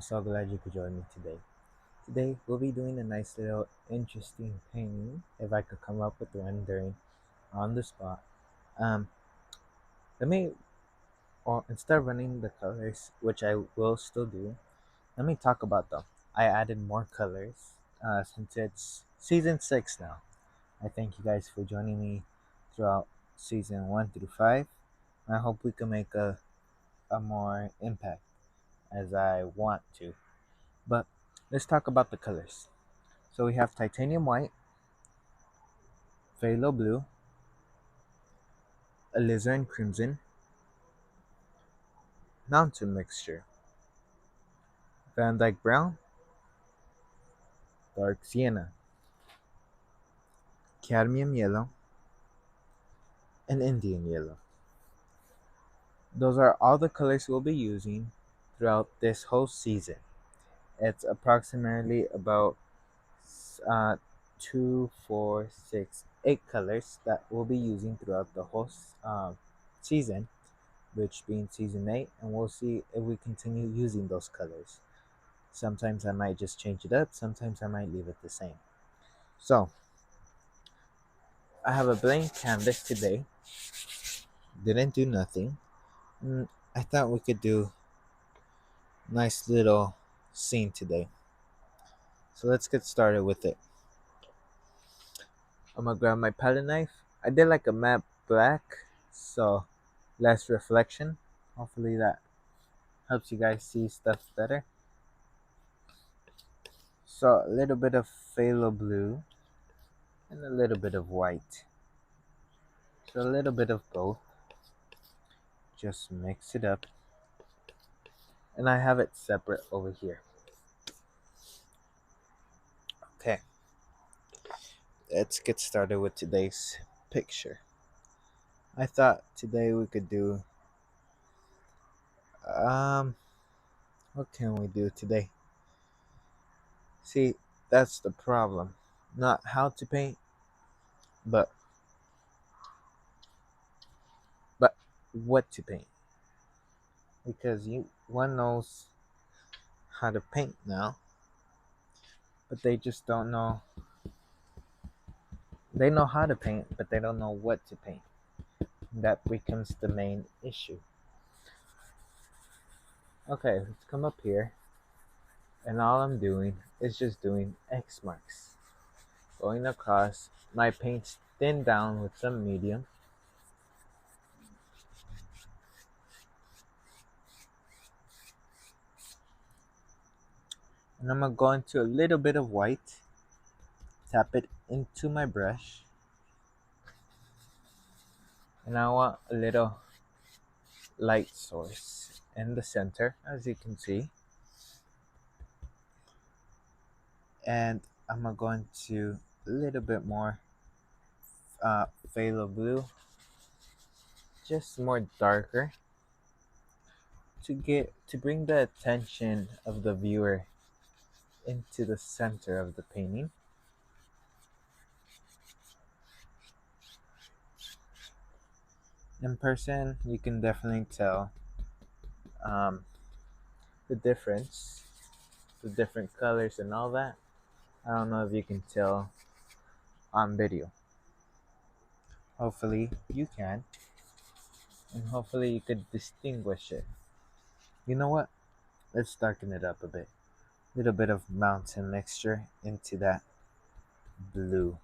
so glad you could join me today. Today, we'll be doing a nice little interesting painting, if I could come up with one during on the spot. Um, let me, or instead of running the colors, which I will still do, let me talk about them. I added more colors since it's season 6 now. I thank you guys for joining me throughout season 1 through 5. I hope we can make a more impact as I want to. But let's talk about the colors. So we have titanium white, phthalo blue, alizarin crimson, mountain mixture, Van Dyke brown, dark sienna, cadmium yellow, and Indian yellow. Those are all the colors we'll be using throughout this whole season. It's approximately about uh, 8 colors that we'll be using throughout the whole season, which being season 8, and we'll see if we continue using those colors. Sometimes I might just change it up, sometimes I might leave it the same. So, I have a blank canvas today. Didn't do nothing. I thought we could do a nice little scene today. So let's get started with it. I'm gonna grab my palette knife. I did like a matte black, so less reflection. Hopefully that helps you guys see stuff better. So a little bit of phthalo blue and a little bit of white. So a little bit of both. Just mix it up. And I have it separate over here. Okay, let's get started with today's picture. I thought today we could do um what can we do today? See, that's the problem. Not how to paint, but but what to paint. Because one knows how to paint now, but they just don't know. They know how to paint, but they don't know what to paint. That becomes the main issue. Okay, let's come up here, and all I'm doing is just doing X marks. Going across, my paint's thinned down with some medium. And I'm gonna go into a little bit of white, tap it into my brush, and I want a little light source in the center, as you can see. And I'm gonna go into a little bit more phthalo blue, just more darker, to bring the attention of the viewer into the center of the painting. In person, you can definitely tell um, the difference, the different colors and all that. I don't know if you can tell on video. Hopefully you can, and hopefully you could distinguish it. You know what? Let's darken it up a bit. Little bit of mountain mixture into that blue.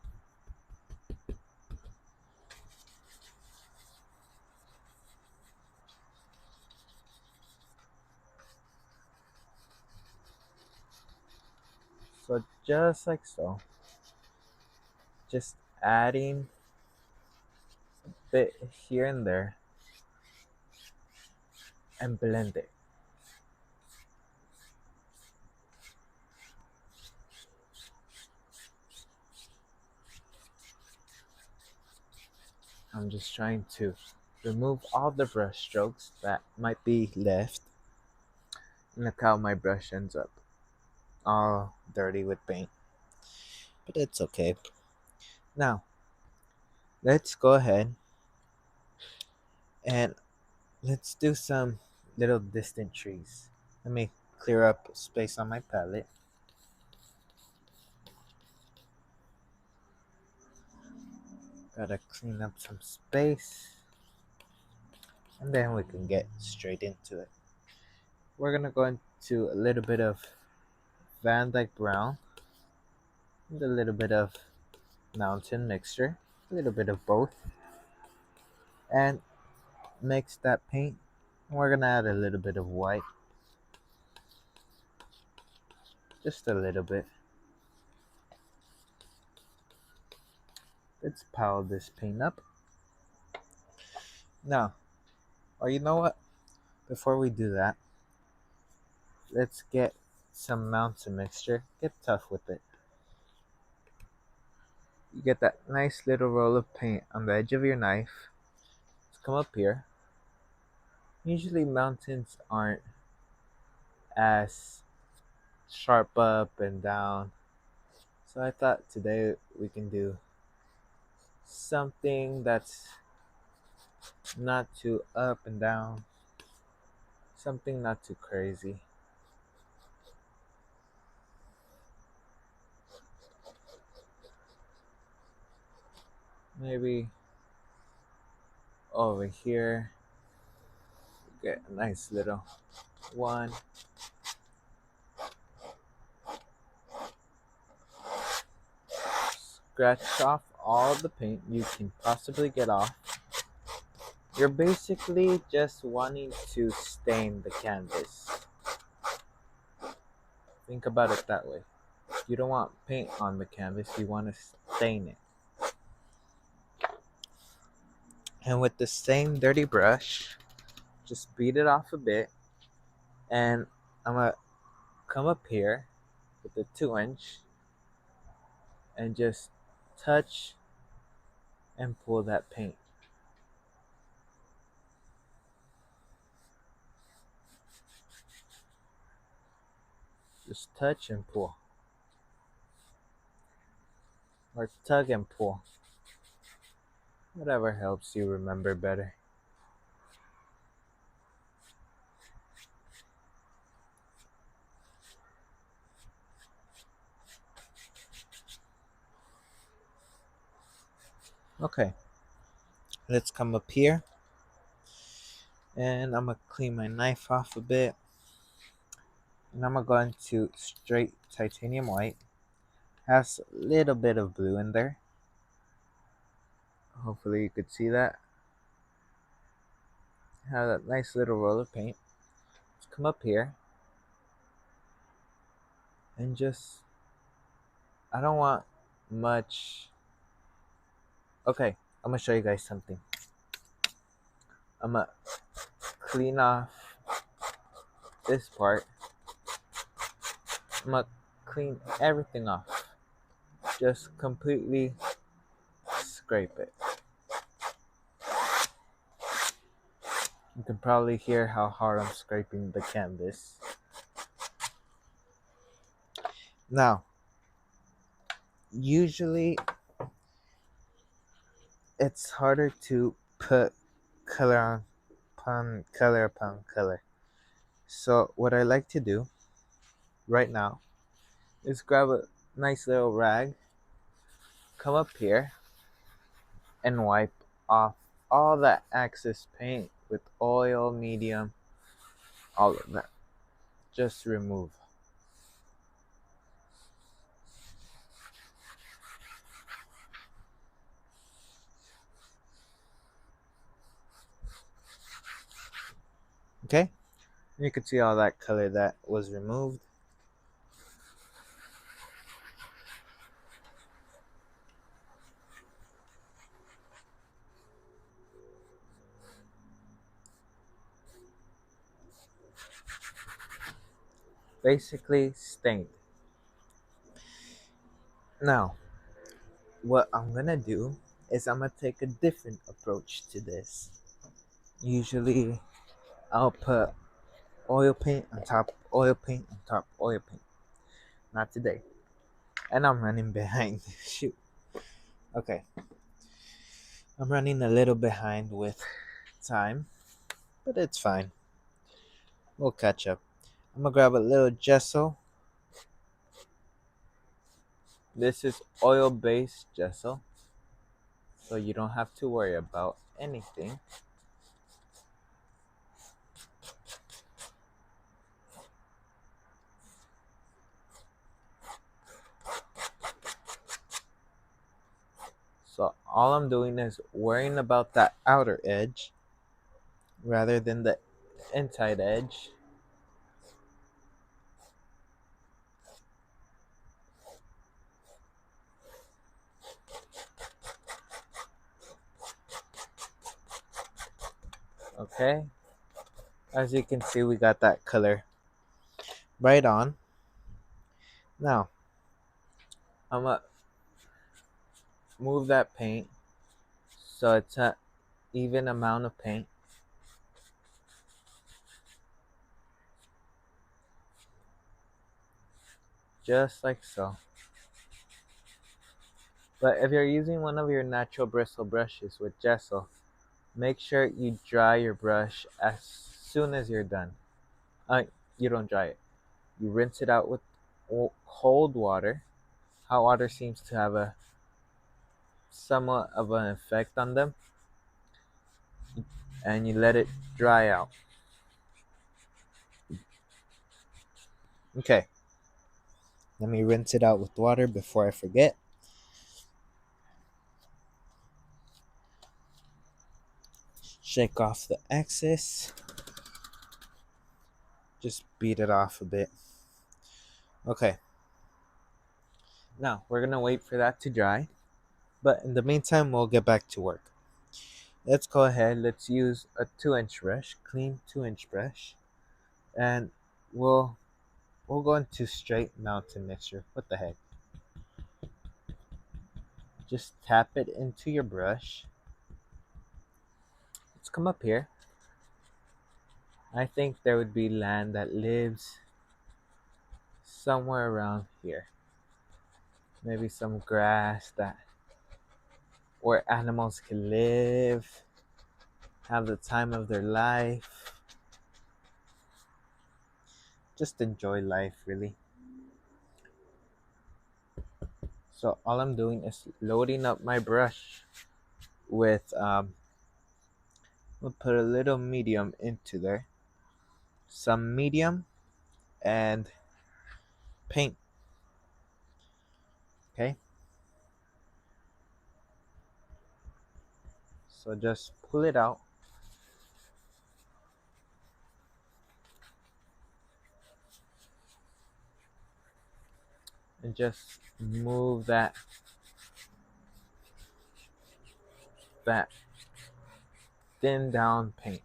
So just like so, just adding a bit here and there and blend it. I'm just trying to remove all the brush strokes that might be left. And look how my brush ends up all dirty with paint. But it's okay. Now, let's go ahead and let's do some little distant trees. Let me clear up space on my palette. Gotta clean up some space. And then we can get straight into it. We're gonna go into a little bit of Van Dyke Brown and a little bit of Mountain mixture, a little bit of both, and mix that paint. And we're gonna add a little bit of white, just a little bit. Let's pile this paint up. Now, or you know what? Before we do that, let's get some Mountain mixture. Get tough with it. You get that nice little roll of paint on the edge of your knife. Let's come up here. Usually mountains aren't as sharp up and down. So I thought today we can do something that's not too up and down, something not too crazy. Maybe over here, get a nice little one. Scratch off all the paint you can possibly get off. You're basically just wanting to stain the canvas. Think about it that way. You don't want paint on the canvas, you want to stain it. And with the same dirty brush, just beat it off a bit. And I'm going to come up here with the 2-inch and just touch and pull that paint. Just touch and pull. Or tug and pull. Whatever helps you remember better. Okay, let's come up here. And I'm going to clean my knife off a bit. And I'm going to go into straight titanium white. Has a little bit of blue in there. Hopefully you could see that. Have that nice little roll of paint. Let's come up here. And just, I don't want much. Okay, I'm going to show you guys something. I'm going to clean off this part. I'm going to clean everything off. Just completely scrape it. You can probably hear how hard I'm scraping the canvas. Now, usually it's harder to put color upon color upon color. So what I like to do right now is grab a nice little rag, come up here, and wipe off all that excess paint with oil, medium, all of that. Just remove. Okay? You can see all that color that was removed. Basically stained. Now, what I'm gonna do is I'm gonna take a different approach to this. Usually, I'll put oil paint on top, oil paint on top, oil paint. Not today. And I'm running behind. Shoot. Okay. I'm running a little behind with time, but it's fine. We'll catch up. I'm gonna grab a little gesso. This is oil-based gesso, so you don't have to worry about anything. So all I'm doing is worrying about that outer edge rather than the inside edge. Okay, as you can see, we got that color right on. Now, I'm gonna move that paint so it's an even amount of paint. Just like so. But if you're using one of your natural bristle brushes with gesso, make sure you dry your brush as soon as you're done. Uh, you don't dry it. You rinse it out with cold water. Hot water seems to have a somewhat of an effect on them, and you let it dry out. Okay, let me rinse it out with water before I forget. Shake off the excess. Just beat it off a bit. Okay, now we're gonna wait for that to dry, but in the meantime, we'll get back to work. Let's go ahead. Let's use a 2-inch brush, clean 2-inch brush, and we'll we'll go into straight mountain mixture. What the heck? Just tap it into your brush. Let's come up here. I think there would be land that lives somewhere around here. Maybe some grass that where animals can live, have the time of their life, just enjoy life really. So all I'm doing is loading up my brush with we'll put a little medium into there, some medium and paint. Okay, so just pull it out and just move that thin down paint.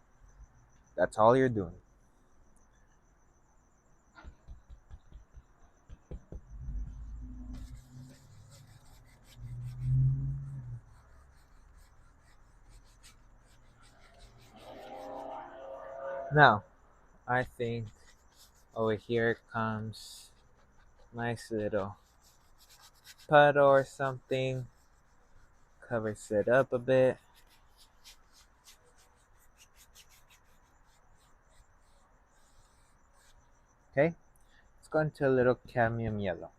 That's all you're doing. Now I think over here comes nice little puddle or something, covers it up a bit. Okay, let's go into a little cadmium yellow.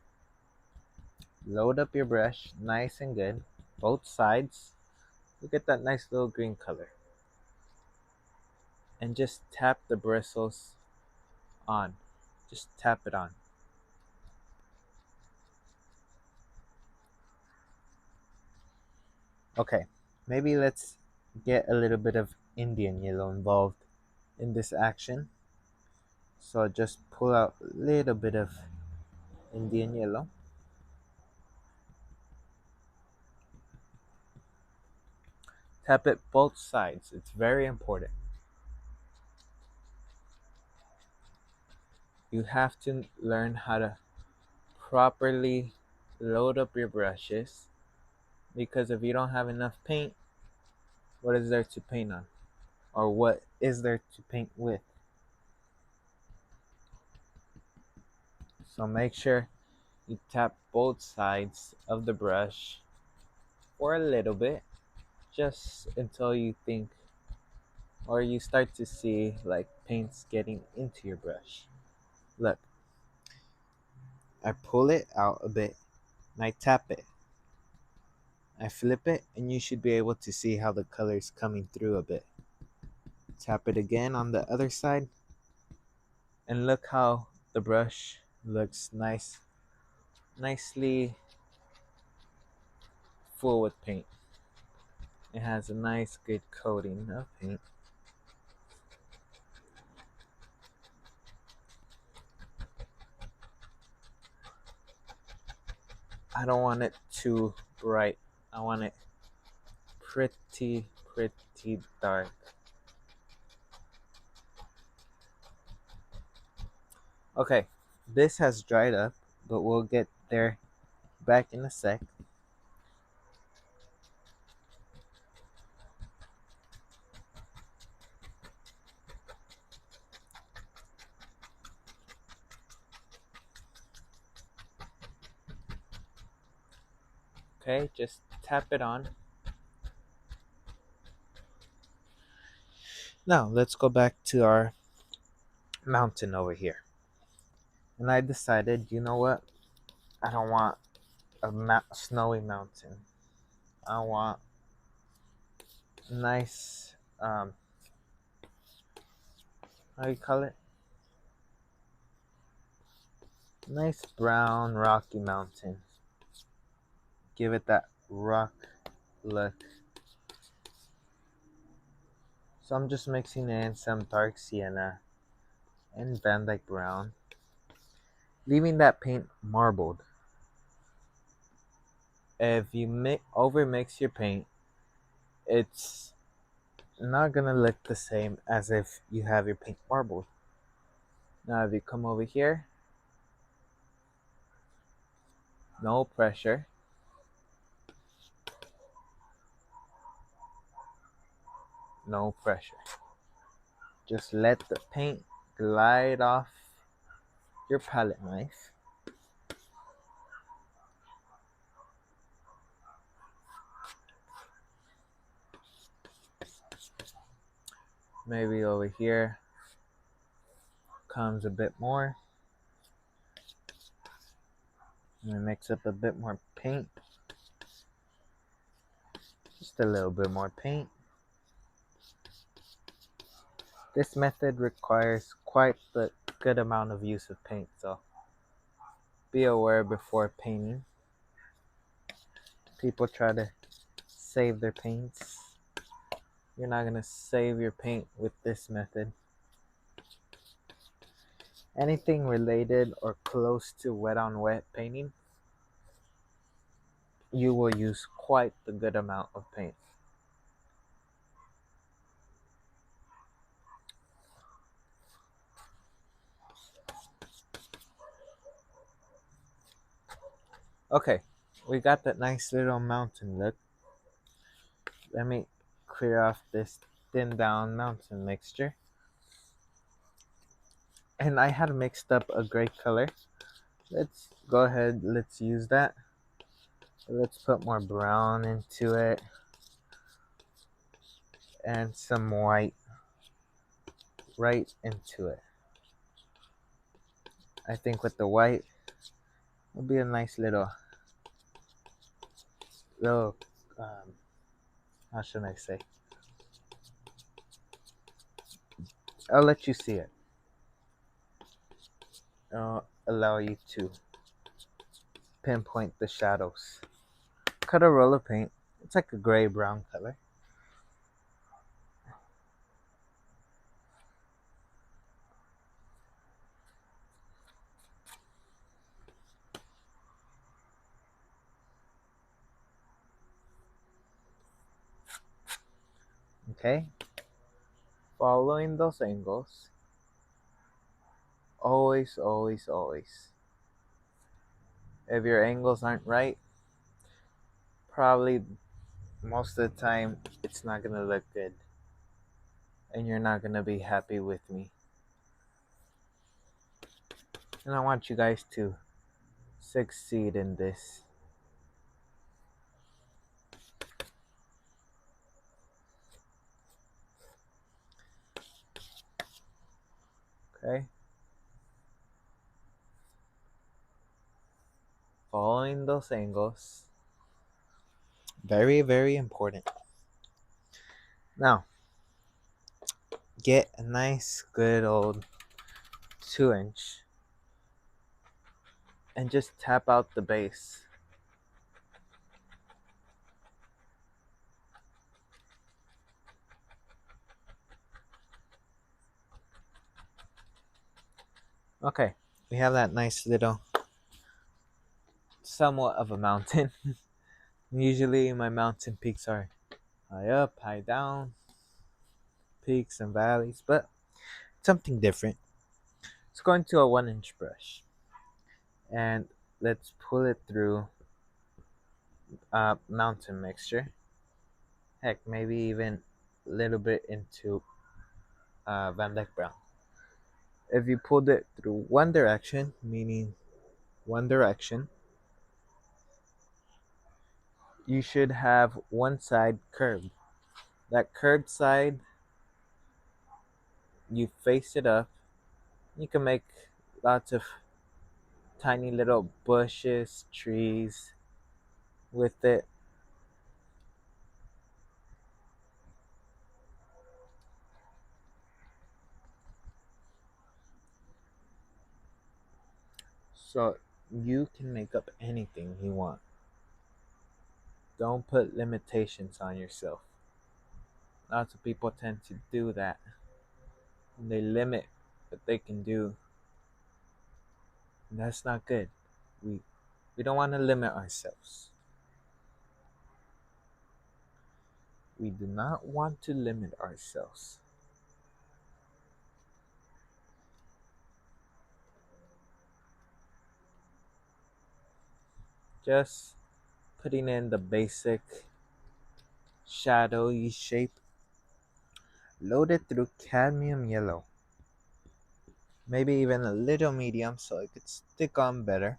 Load up your brush nice and good, both sides. Look at that nice little green color. And just tap the bristles on. Just tap it on. Okay, maybe let's get a little bit of Indian yellow involved in this action. So just pull out a little bit of Indian yellow. Tap it both sides. It's very important. You have to learn how to properly load up your brushes, because if you don't have enough paint, what is there to paint on? Or what is there to paint with? So make sure you tap both sides of the brush for a little bit, just until you think or you start to see like paints getting into your brush. Look, I pull it out a bit and I tap it. I flip it and you should be able to see how the color's coming through a bit. Tap it again on the other side and look how the brush looks nicely full with paint. It has a nice good coating of paint. I don't want it too bright. I want it pretty dark. Okay, this has dried up, but we'll get there back in a sec. Okay, just tap it on. Now, let's go back to our mountain over here. And I decided, you know what? I don't want a snowy mountain. I want nice, how do you call it? Nice brown rocky mountain. Give it that rock look. So I'm just mixing in some dark sienna and Van Dyke brown, leaving that paint marbled. If you over mix your paint, it's not gonna look the same as if you have your paint marbled. Now if you come over here, no pressure. No pressure. Just let the paint glide off your palette knife. Maybe over here comes a bit more. And we mix up a bit more paint. Just a little bit more paint. This method requires quite the good amount of use of paint, so be aware before painting. People try to save their paints. You're not gonna save your paint with this method. Anything related or close to wet on wet painting, you will use quite the good amount of paint. Okay, we got that nice little mountain look. Let me clear off this thin down mountain mixture. And I had mixed up a gray color. Let's go ahead, let's use that. Let's put more brown into it. And some white right into it. I think with the white, it'll be a nice little, how should I say? I'll let you see it. I'll allow you to pinpoint the shadows. Cut a roll of paint. It's like a gray-brown color. Okay? Following those angles. Always, always, always. If your angles aren't right, probably most of the time it's not gonna look good. And you're not gonna be happy with me. And I want you guys to succeed in this. Okay? following those angles. Very, very important. Now, get a nice, good old 2 inch and just tap out the base. Okay, we have that nice little, somewhat of a mountain. Usually my mountain peaks are high up, high down, peaks and valleys, but something different. Let's go into a 1 inch brush and let's pull it through mountain mixture. Heck, maybe even a little bit into Van Dyke Brown. If you pulled it through one direction, meaning one direction, you should have one side curved. That curved side, you face it up. You can make lots of tiny little bushes, trees with it. So you can make up anything you want. Don't put limitations on yourself. Lots of people tend to do that. And they limit what they can do. And that's not good. We we don't want to limit ourselves. We do not want to limit ourselves. Just putting in the basic shadowy shape loaded through cadmium yellow. Maybe even a little medium so it could stick on better.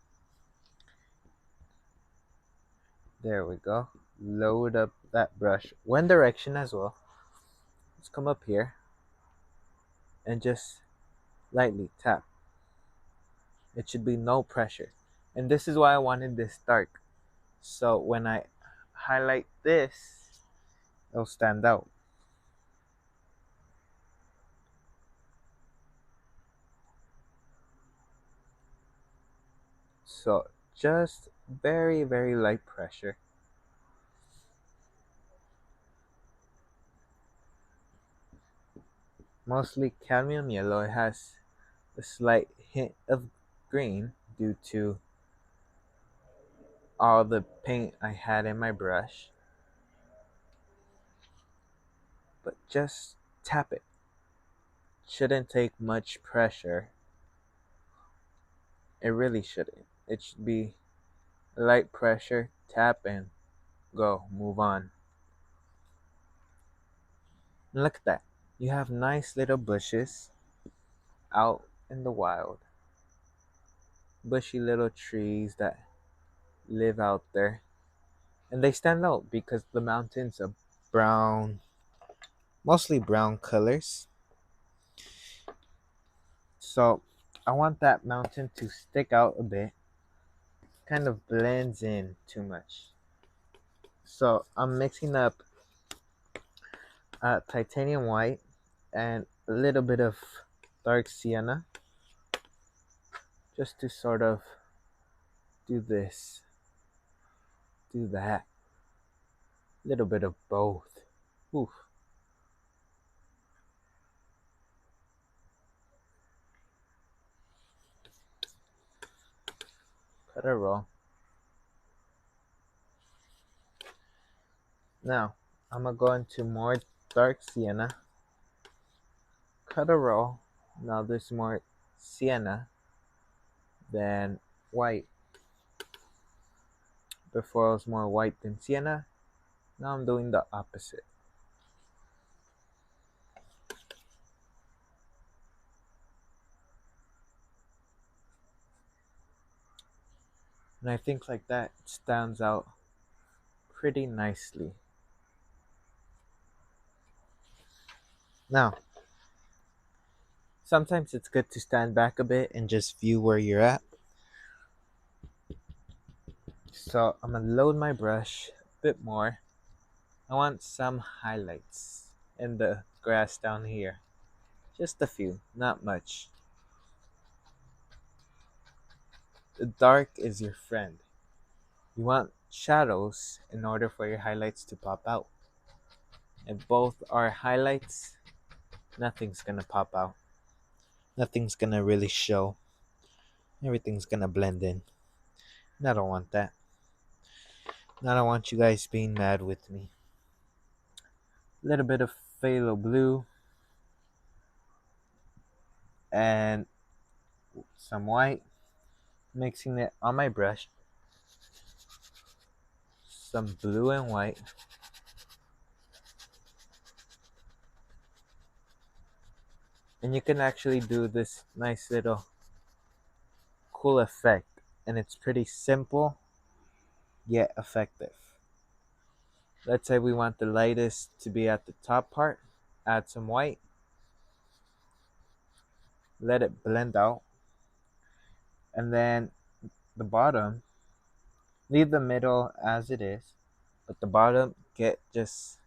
There we go. Load up that brush. One direction as well. Let's come up here and just lightly tap. It should be no pressure. And this is why I wanted this dark. So when I highlight this, it'll stand out. So just very, very light pressure. Mostly cadmium yellow. It has a slight hint of green due to all the paint I had in my brush. But just tap it. Shouldn't take much pressure. It really shouldn't. It should be light pressure, tap and go, move on. And look at that. You have nice little bushes out in the wild. Bushy little trees that live out there. And they stand out because the mountains are brown, mostly brown colors. So I want that mountain to stick out a bit. Kind of blends in too much. So I'm mixing up titanium white and a little bit of dark sienna just to sort of do this, do that. A little bit of both. Oof. Cut a roll. Now I'm gonna go into more dark sienna. Cut a roll. Now there's more sienna than white. Before it was more white than sienna. Now I'm doing the opposite. And I think like that it stands out pretty nicely. Now, sometimes it's good to stand back a bit and just view where you're at. So I'm gonna load my brush a bit more. I want some highlights in the grass down here. Just a few, not much. The dark is your friend. You want shadows in order for your highlights to pop out. If both are highlights, nothing's gonna pop out. Nothing's gonna really show. Everything's gonna blend in. And I don't want that. And I don't want you guys being mad with me. A little bit of phthalo blue and some white. Mixing it on my brush. Some blue and white. And you can actually do this nice little cool effect. And it's pretty simple yet effective. Let's say we want the lightest to be at the top part. Add some white. Let it blend out. And then the bottom, leave the middle as it is. But the bottom, get just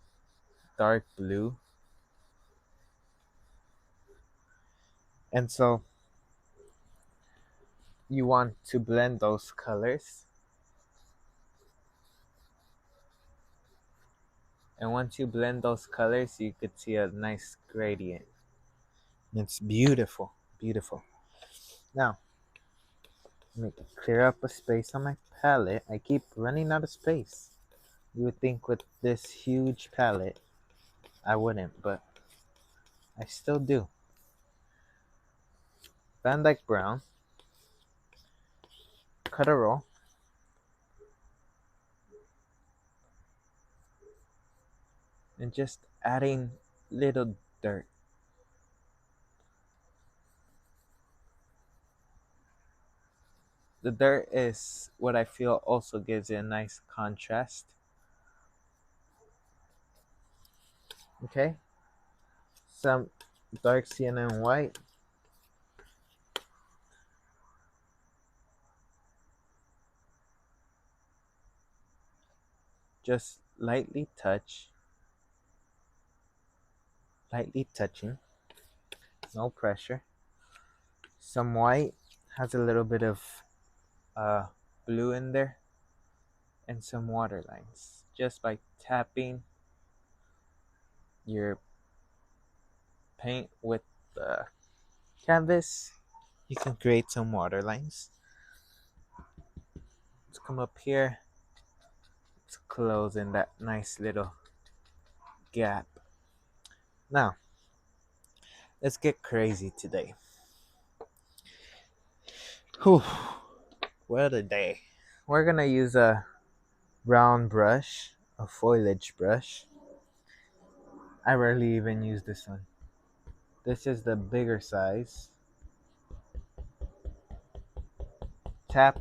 dark blue. And so you want to blend those colors. And once you blend those colors, you could see a nice gradient. It's beautiful, beautiful. Now, let me clear up a space on my palette. I keep running out of space. You would think with this huge palette, I wouldn't, but I still do. Van Dyke Brown. Cut a roll. And just adding little dirt. The dirt is what I feel also gives it a nice contrast. Okay? Some dark sienna and white. Just lightly touch. Lightly touching. No pressure. Some white has a little bit of blue in there. And some water lines. Just by tapping your paint with the canvas, you can create some water lines. Let's come up here. Let's close in that nice little gap. Now, let's get crazy today. Whew, what a day. We're gonna use a round brush, a foliage brush. I rarely even use this one. This is the bigger size. Tap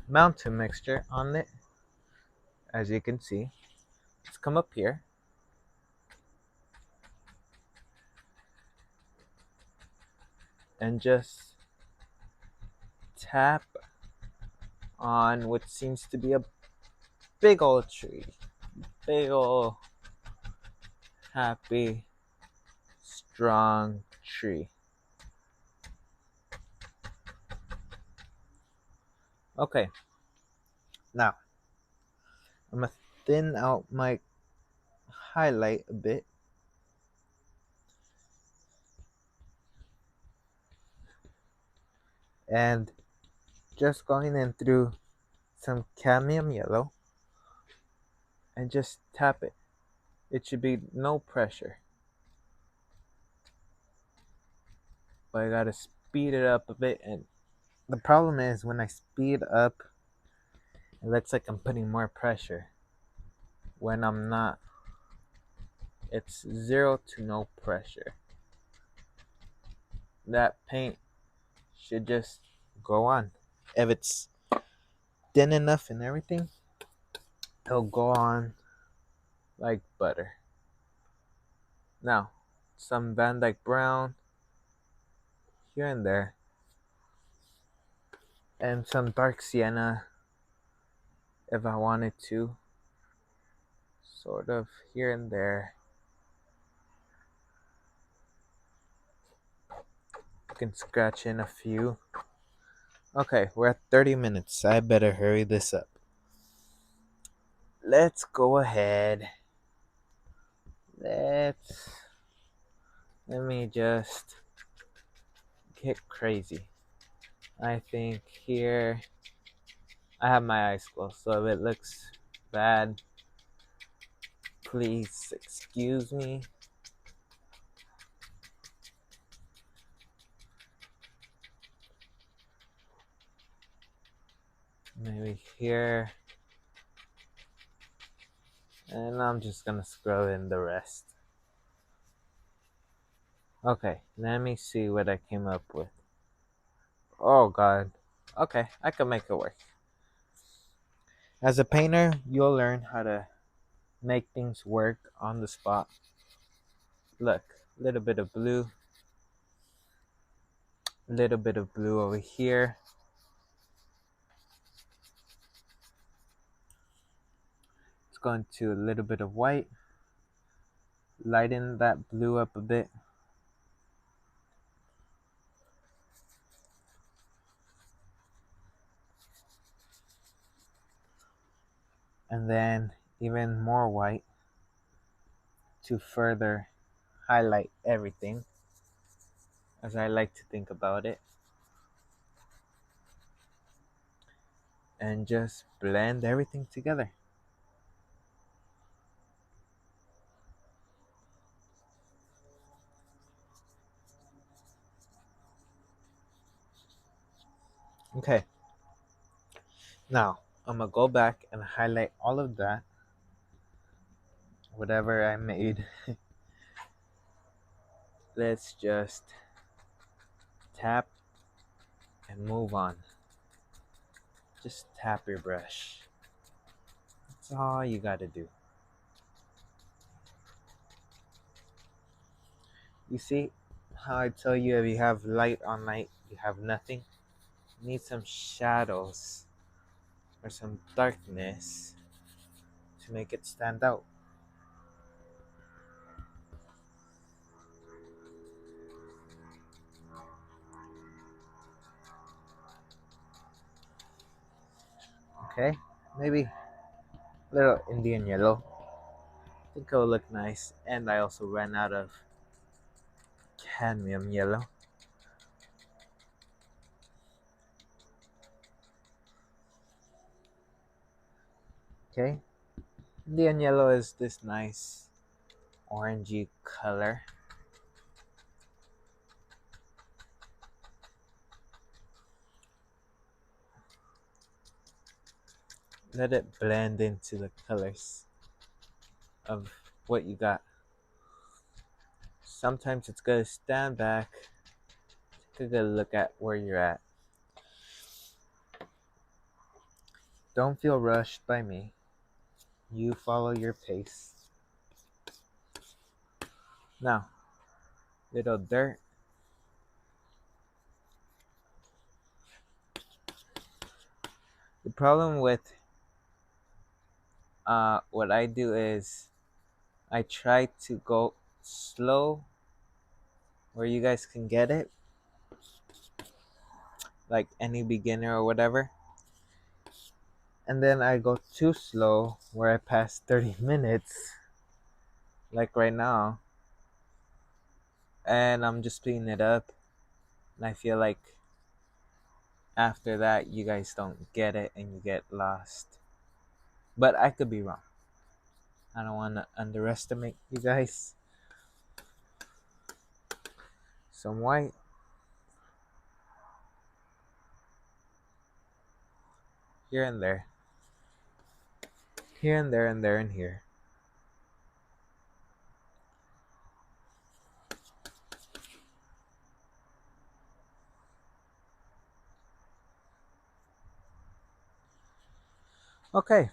mountain mixture on it, as you can see. Let's come up here. And just tap on what seems to be a big old tree. Big old happy, strong tree. Okay. Now, I'm going to thin out my highlight a bit. And just going in through some cadmium yellow and just tap it. It should be no pressure. But I gotta speed it up a bit. And the problem is when I speed up, it looks like I'm putting more pressure. When I'm not. It's 0 to no pressure. That paint should just go on. If it's thin enough and everything, it'll go on like butter. Now, some Van Dyke Brown here and there, and some dark sienna if I wanted to. Sort of here and there. I can scratch in a few. Okay, we're at 30 minutes. I better hurry this up. Let's go ahead. Let's Let me just get crazy. I think here I have my eyes closed, so if it looks bad, please excuse me. Maybe here. And I'm just gonna scrub in the rest. Okay, let me see what I came up with. Oh god. Okay, I can make it work. As a painter, you'll learn how to make things work on the spot. Look, a little bit of blue. A little bit of blue over here. It's going to a little bit of white. Lighten that blue up a bit. And then even more white to further highlight everything, as I like to think about it. And just blend everything together. Okay. Now, I'm gonna go back and highlight all of that, whatever I made. Let's just tap and move on. Just tap your brush. That's all you gotta do. You see how I tell you, if you have light on light, you have nothing? You need some shadows or some darkness to make it stand out. Okay, maybe a little Indian yellow. I think it'll look nice. And I also ran out of cadmium yellow. Okay, Indian yellow is this nice orangey color. Let it blend into the colors of what you got. Sometimes it's good to stand back, take a good look at where you're at. Don't feel rushed by me. You follow your pace. Now, little dirt. The problem with what I do is I try to go slow where you guys can get it, like any beginner or whatever. And then I go too slow where I pass 30 minutes, like right now, and I'm just speeding it up. And I feel like after that, you guys don't get it and you get lost. But I could be wrong. I don't want to underestimate you guys. Some white. Here and there. Here and there and there and here. Okay.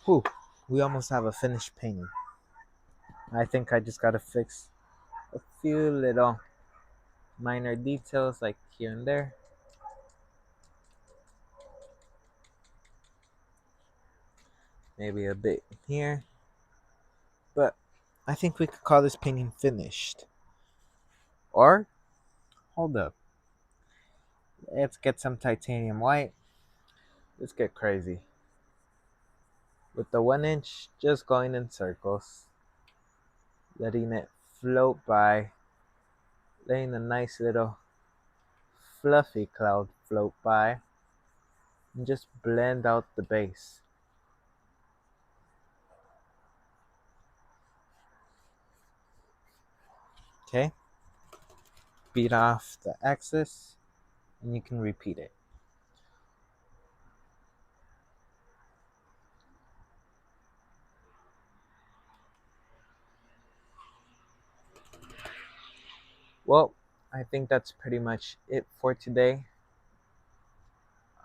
Whew. We almost have a finished painting. I think I just gotta fix a few little minor details like here and there. maybe a bit here, but I think we could call this painting finished. Or, hold up, let's get some titanium white. Let's get crazy. With the 1 inch, just going in circles, letting it float by, letting a nice little fluffy cloud float by, and just blend out the base. Okay? Beat off the excess, and you can repeat it. Well, I think that's pretty much it for today.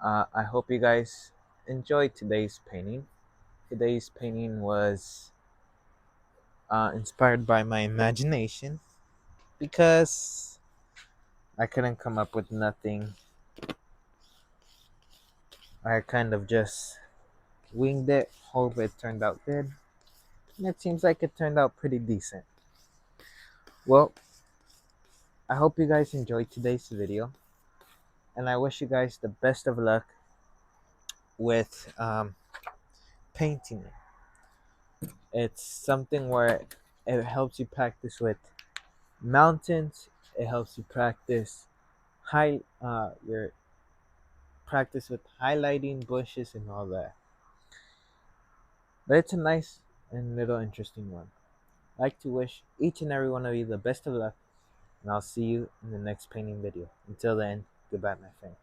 I hope you guys enjoyed today's painting. Today's painting was inspired by my imagination because I couldn't come up with nothing. I kind of just winged it, hope it turned out good. And it seems like it turned out pretty decent. Well, I hope you guys enjoyed today's video, and I wish you guys the best of luck with painting it. It's something where it helps you practice with mountains. It helps you practice your practice with highlighting bushes and all that. But it's a nice and little interesting one. I'd like to wish each and every one of you the best of luck, and I'll see you in the next painting video. Until then, goodbye, my friend.